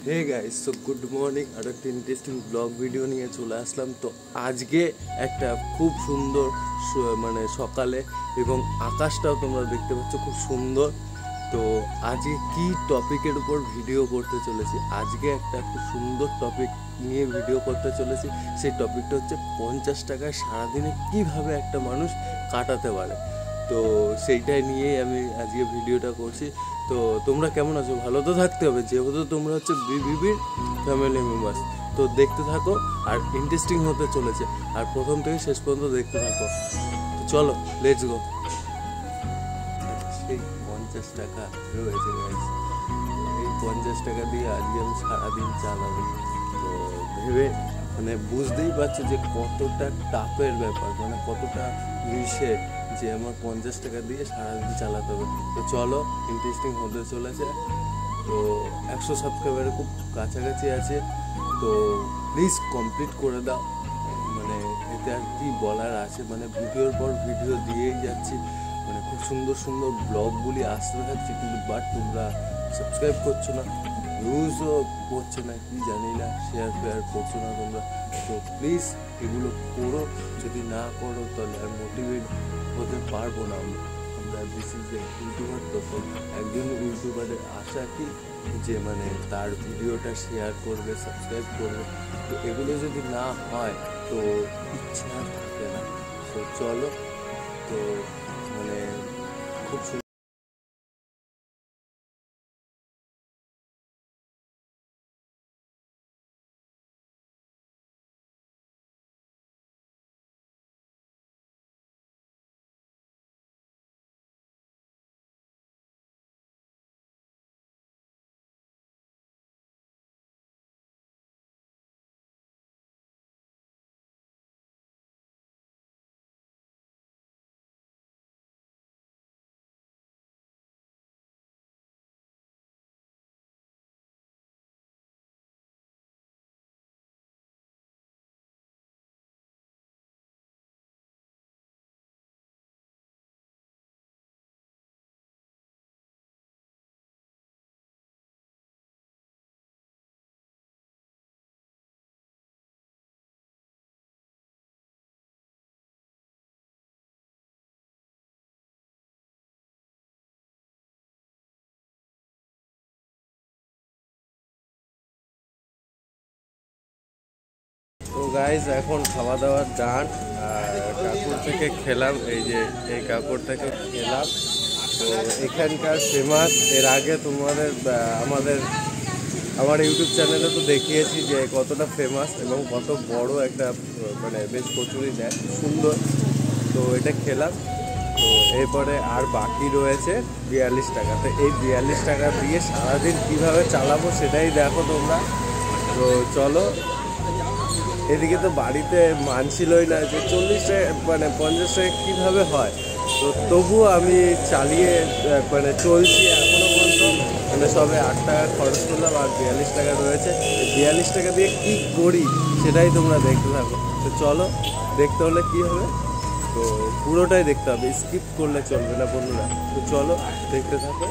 হে guys, so good morning. আর একটা interesting blog video নিয়ে চলে আসলাম। তো আজকে একটা খুব সুন্দর মানে সকালে, এবং আকাশটাও তোমরা দেখতে পাচ্ছ খুব সুন্দর। তো আজকে কি টপিকের উপর ভিডিও করতে চলেছি, আজকে একটা খুব সুন্দর টপিক নিয়ে ভিডিও করতে চলেছি। সেই টপিকটা হচ্ছে 50 টাকায় সারাদিনে কিভাবে একটা মানুষ কাটাতে পারে। তো সেইটাই নিয়েই আমি আজকে ভিডিওটা করছি। তো তোমরা কেমন আছো? ভালো তো থাকতে হবে, যেহেতু তোমরা হচ্ছে বিবিবির ফ্যামিলি মেম্বার্স। তো দেখতে থাকো, আর ইন্টারেস্টিং হতে চলেছে, আর প্রথম থেকে শেষ পর্যন্ত দেখতে থাকো। তো চলো, লেটস গো। সেই 50 টাকা রয়েছে গাইস, এই 50 টাকা দিয়ে আজকে আমি সারাদিন চালাবো। তো ভেবে মানে বুঝতেই পারছো যে কতটা টাফের ব্যাপার, মানে কতটা রিস্কে যে আমার 50 টাকা দিয়ে সারাদিন চালাতে হবে। তো চলো, ইন্টারেস্টিং হতে চলেছে। তো 100 সাবস্ক্রাইবারের খুব কাছাকাছি আছে, তো প্লিজ কমপ্লিট করে দাও। মানে এতে আর কি বলার আছে, মানে ভিডিওর পর ভিডিও দিয়েই যাচ্ছি, মানে খুব সুন্দর সুন্দর ব্লগগুলি আসতে থাকছে, কিন্তু বাট তোমরা সাবস্ক্রাইব করছো না, ভিউজও করছে না, কি জানি না, শেয়ার করছো না তোমরা। তো প্লিজ এগুলো করো, যদি না করো তাহলে আর মোটিভেট হতে পারবো না আমরা দিস ইজ এ ইউটিউবার। তো একজন ইউটিউবারের আশা কি যে মানে তার ভিডিওটা শেয়ার করবে, সাবস্ক্রাইব করবে। তো এগুলো যদি না হয় তো ইচ্ছা থাকে না। তো চলো, তো মানে খুব তো গাইজ এখন খাওয়া দাওয়ার ডান, আর কাকুর থেকে খেলাম, এই যে এই কাকুর থেকে খেলাম। তো এখানকার ফেমাস, এর আগে তোমাদের আমার ইউটিউব চ্যানেলে তো দেখিয়েছি যে কতটা ফেমাস এবং কত বড় একটা মানে বেশ কচুরি দেয়, সুন্দর। তো এটা খেলাম। তো এরপরে আর বাকি রয়েছে 42 টাকা। তো এই 42 টাকা দিয়ে সারাদিন কীভাবে চালাবো সেটাই দেখো তোমরা। তো চলো, এদিকে তো বাড়িতে মানছিলই না যে 40 টাকা মানে 50 টাকা কীভাবে হয়। তো তবুও আমি চালিয়ে মানে চলছি এখনও পর্যন্ত। মানে সবে 8 টাকা খরচ করলাম, আর 42 টাকা রয়েছে। 42 টাকা দিয়ে কী করি সেটাই তোমরা দেখতে থাকো। তো চলো, দেখতে হলে কী হবে, তো পুরোটাই দেখতে হবে, স্কিপ করলে চলবে না বন্ধুরা। তো চলো, দেখতে থাকো।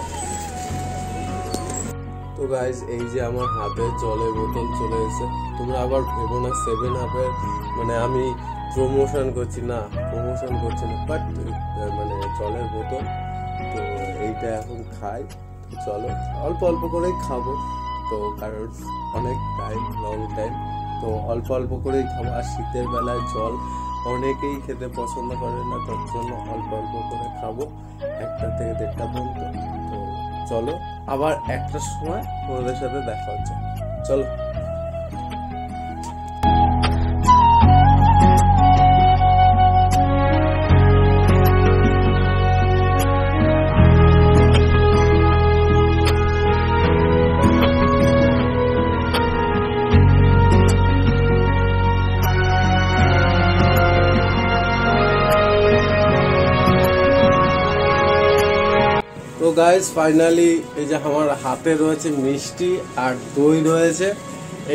তো গাইজ, এই যে আমার হাতে জলের বোতল চলে এসেছে। তোমরা আবার ভেবো না 7 আপের মানে আমি প্রমোশন করছি, না প্রমোশন করছি না, বাট মানে জলের বোতল। তো এইটা এখন খাই। তো চলো, অল্প অল্প করেই খাবো, তো কারণ অনেক টাইম, লং টাইম, তো অল্প অল্প করেই খাবো। আর শীতের বেলায় জল অনেকেই খেতে পছন্দ করে না, তার জন্য অল্প অল্প করে খাবো, 1টা থেকে 1:30 পর্যন্ত। তো চলো, আবার 1টার সময় তোমাদের সাথে দেখা হচ্ছে। চলো। তো গাইজ, ফাইনালি এই যে আমার হাতে রয়েছে মিষ্টি আর দই রয়েছে।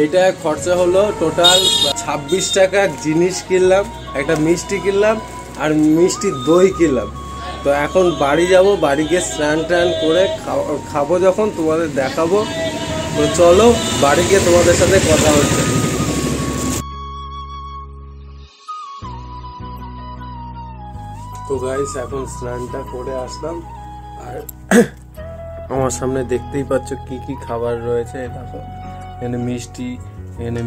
এইটা খরচা হলো টোটাল 26 টাকার জিনিস কিনলাম, একটা মিষ্টি কিনলাম আর মিষ্টি দই কিনলাম। তো এখন বাড়ি যাব, বাড়ি গিয়ে স্নান টান করে খাবো, যখন তোমাদের দেখাবো। তো চলো বাড়ি গিয়ে তোমাদের সাথে কথা হচ্ছে। তো গাইস এখন স্নানটা করে আসলাম, আর আমার সামনে দেখতেই পাচ্ছ কি কি খাবার রয়েছে। দেখো এখানে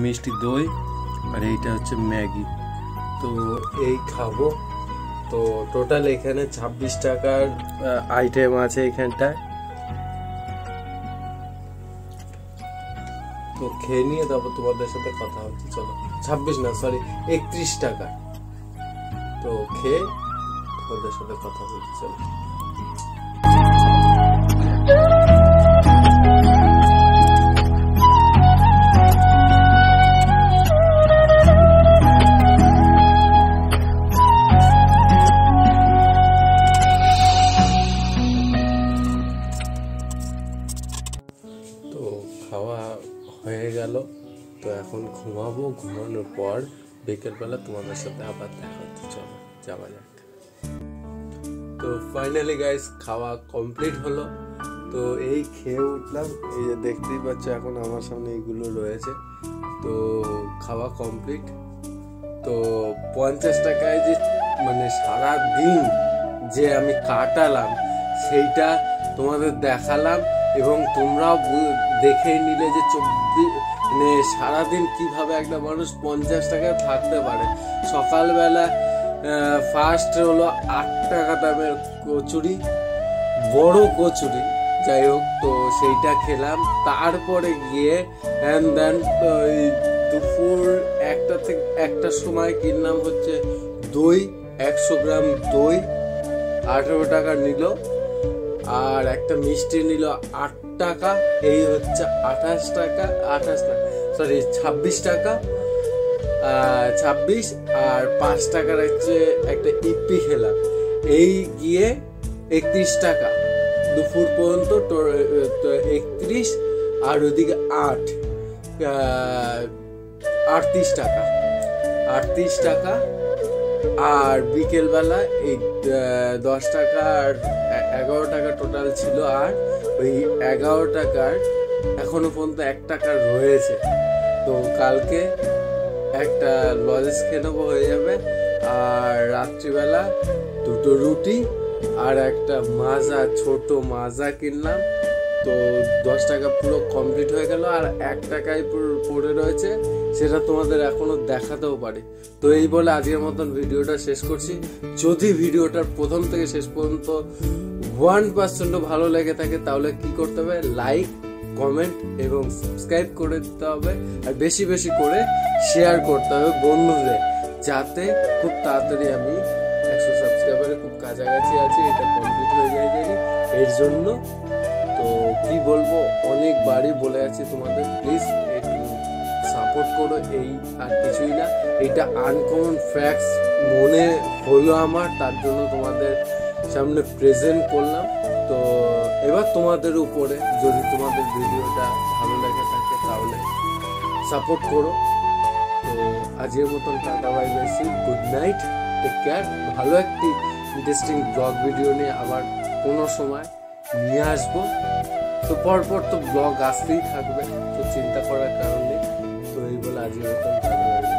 মিষ্টি দই, আর এইটা হচ্ছে ম্যাগি। তো এই খাবো। তো টোটাল এখানে 26 টাকার আইটেম আছে এখানটায়। তো খেয়ে নিয়ে তারপর তোমাদের সাথে কথা হচ্ছে। চলো 26 না, সরি 31 টাকা। তো খেয়ে তোমাদের সাথে কথা বলছি। চলো। তো খাওয়া হয়ে গেল, তো এখন ঘুমাবো। ঘুমানোর পর বিকেলবেলা তোমাদের সাথে আবার দেখা হচ্ছে। চলো যাওয়া যাক। তো ফাইনালি গাইস খাওয়া কমপ্লিট হলো। তো এই খেয়ে উঠলাম, এই যে দেখতেই পাচ্ছ এখন আমার সামনে এইগুলো রয়েছে। তো খাওয়া কমপ্লিট। তো 50 টাকায় যে মানে সারা দিন যে আমি কাটালাম সেইটা তোমাদের দেখালাম, এবং তোমরাও দেখেই নিলে যে মানে সারাদিন কিভাবে একটা মানুষ 50 টাকায় থাকতে পারে। সকালবেলা ফার্স্ট হলো 8 টাকা দামের কচুরি, বড় কচুরি, যাই হোক। তো সেইটা খেলাম। তারপরে গিয়ে দেন দুপুর 1টার সময় কিনলাম হচ্ছে দই, 100 গ্রাম দই 18 টাকা নিল, আর একটা মিষ্টি নিল 8 টাকা। এই হচ্ছে 26 টাকা, সরি 26 টাকা, 26। আর 5 টাকার হচ্ছে একটা ইপি খেলাম। এই গিয়ে 31 টাকা দুপুর পর্যন্ত। 31 আর ওদিকে 38 টাকা, 38 টাকা। আর বিকেলবেলা এই 10 টাকা আর 11 টাকা টোটাল ছিল। আর ওই 11 টাকার এখনো পর্যন্ত 1 টাকা রয়েছে। তো কালকে একটা লজেস খেয়ে নেবো, হয়ে যাবে। আর রাত্রিবেলা 2টো রুটি আর একটা মাজা, ছোট মাজা কিনলাম। তো 10 টাকা পুরো কমপ্লিট হয়ে গেল। আর 1 টাকায় পড়ে রয়েছে, সেটা তোমাদের এখনো দেখাতেও পারি। তো এই বলে আজকের মতন ভিডিওটা শেষ করছি। যদি ভিডিওটার প্রথম থেকে শেষ পর্যন্ত 1% ভালো লেগে থাকে তাহলে কি করতে হবে, লাইক, কমেন্ট এবং সাবস্ক্রাইব করে দিতে হবে। আর বেশি বেশি করে শেয়ার করতে হবে বন্ধুদের, যাতে খুব তাড়াতাড়ি আমি 100 সাবস্ক্রাইবারে খুব কাছাকাছি আছি, এটা কমপ্লিট হয়ে যায় এর জন্য। তো কি বলবো, অনেকবারই বলে আছি তোমাদের, প্লিজ একটু সাপোর্ট করো। এই আর কিছুই না, এটা আনকমন ফ্যাক্টস মনে হলো আমার, তার জন্য তোমাদের সামনে প্রেজেন্ট করলাম। তো এবার তোমাদের উপরে, যদি তোমাদের ভিডিওটা ভালো লেগে থাকে তাহলে সাপোর্ট করো। তো আজকের মতন tata, bye bye, see good night, take care. ভালো একটি ইন্টারেস্টিং ব্লগ ভিডিও নিয়ে আবার কোনো সময় নিয়ে আসবো। তো পরপর তো ব্লগ আসতেই থাকবে, তো চিন্তা করার কারণ নেই। তো এই বলে আজকের মতন টাটা, বাই বাই।